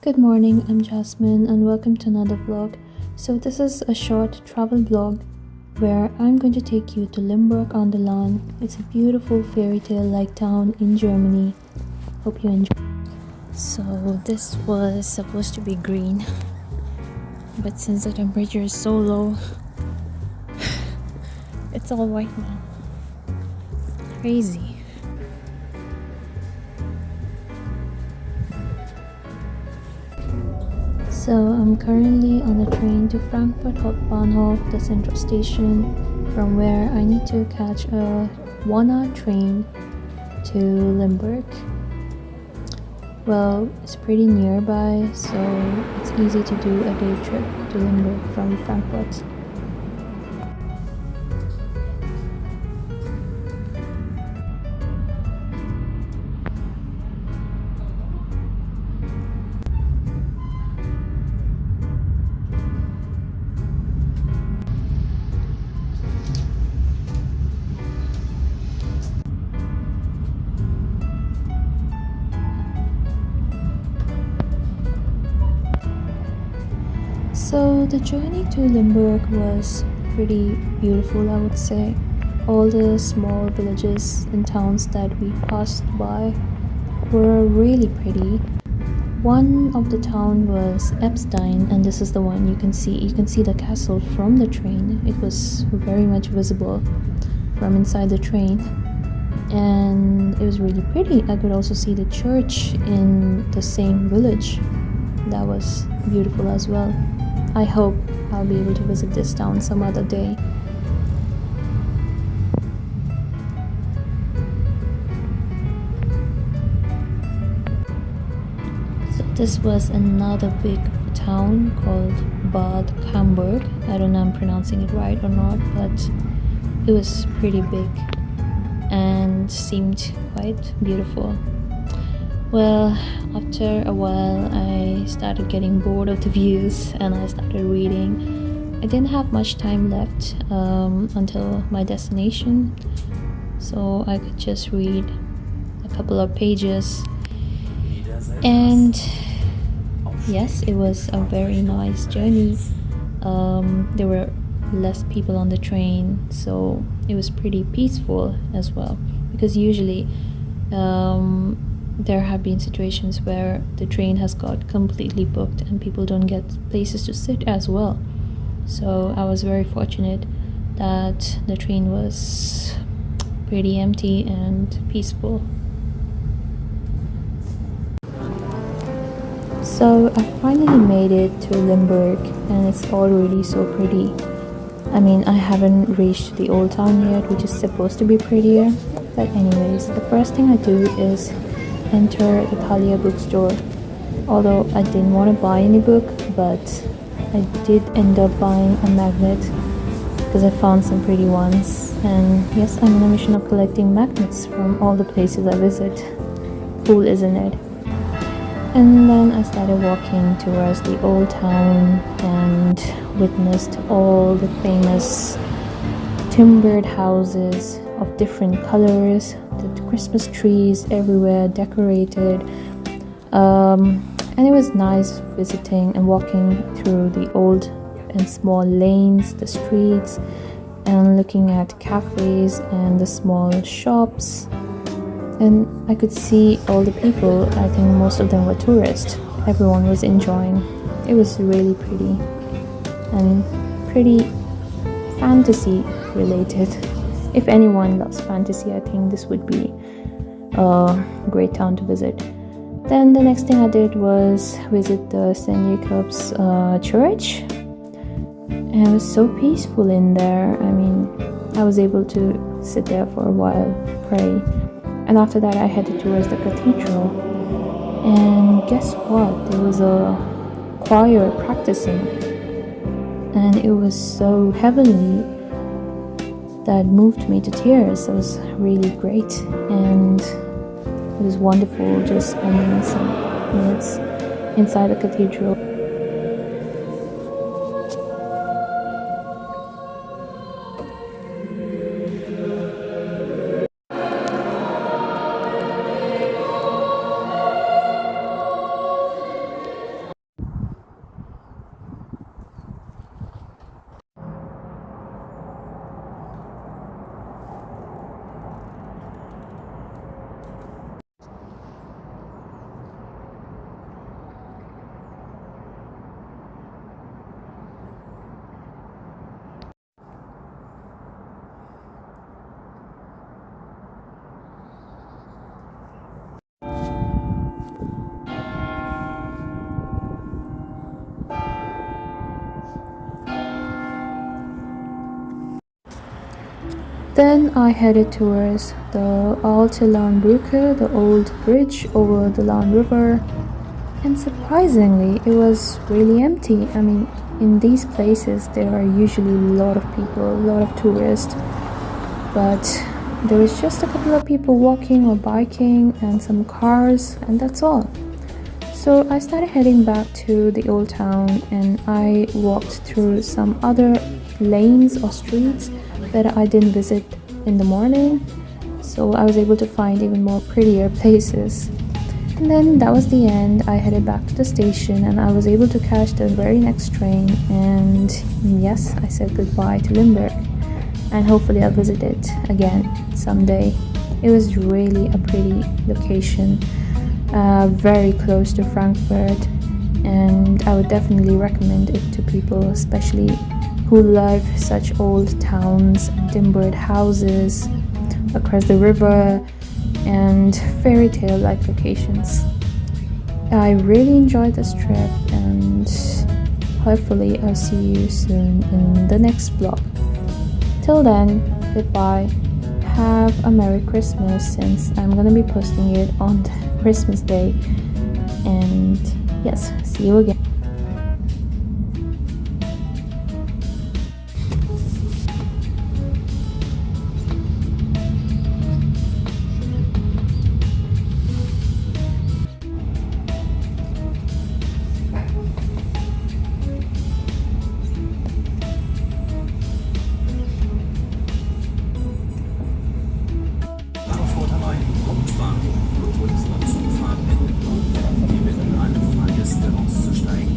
Good morning, I'm Jasmine and welcome to another vlog. So this is a short travel vlog where I'm going to take you to Limburg on the Lahn. It's a beautiful fairy tale like town in Germany. Hope you enjoy. So this was supposed to be green, but since the temperature is so low, it's all white now. Crazy. So I'm currently on the train to Frankfurt Hauptbahnhof, the central station, from where I need to catch a 1-hour train to Limburg. Well, it's pretty nearby, so it's easy to do a day trip to Limburg from Frankfurt. So the journey to Limburg was pretty beautiful, I would say. All the small villages and towns that we passed by were really pretty. One of the town was Epstein, and this is the one you can see. You can see the castle from the train. It was very much visible from inside the train, and it was really pretty. I could also see the church in the same village. That was beautiful as well. I hope I'll be able to visit this town some other day. So this was another big town called Bad Hamburg. I don't know if I'm pronouncing it right or not, but it was pretty big and seemed quite beautiful. Well, after a while I started getting bored of the views and I started reading. I didn't have much time left until my destination, so I could just read a couple of pages. And yes, it was a very nice journey. There were less people on the train, so it was pretty peaceful as well, because usually there have been situations where the train has got completely booked and people don't get places to sit as well. So I was very fortunate that the train was pretty empty and peaceful. So I finally made it to Limburg and it's already so pretty. I mean, I haven't reached the old town yet, which is supposed to be prettier. But anyways, the first thing I do is enter the Thalia bookstore. Although I didn't want to buy any book, but I did end up buying a magnet because I found some pretty ones. And yes, I'm on a mission of collecting magnets from all the places I visit. Cool, isn't it? And then I started walking towards the old town and witnessed all the famous timbered houses of different colors, the Christmas trees everywhere decorated, and it was nice visiting and walking through the old and small lanes, the streets, and looking at cafes and the small shops. And I could see all the people. I think most of them were tourists. Everyone was enjoying. It was really pretty and pretty fantasy related. If anyone loves fantasy, I think this would be a great town to visit. Then the next thing I did was visit the St. Jacob's church, and it was so peaceful in there. I mean, I was able to sit there for a while, pray, and after that I headed towards the cathedral. And guess what? There was a choir practicing, and it was so heavenly that moved me to tears. It was really great, and it was wonderful just spending some minutes inside the cathedral. Then I headed towards the Alte Lahnbrücke, the old bridge over the Lahn River, and surprisingly, it was really empty. I mean, in these places there are usually a lot of people, a lot of tourists, but there was just a couple of people walking or biking and some cars, and that's all. So I started heading back to the old town, and I walked through some other lanes or streets that I didn't visit in the morning, so I was able to find even more prettier places. And then that was the end. I headed back to the station and I was able to catch the very next train, and yes, I said goodbye to Limburg, and hopefully I'll visit it again someday. It was really a pretty location, very close to Frankfurt, and I would definitely recommend it to people, especially who love such old towns, timbered houses across the river, and fairy tale like locations. I really enjoyed this trip, and hopefully I'll see you soon in the next vlog. Till then, goodbye. Have a Merry Christmas, since I'm gonna be posting it on Christmas Day. And yes, see you again.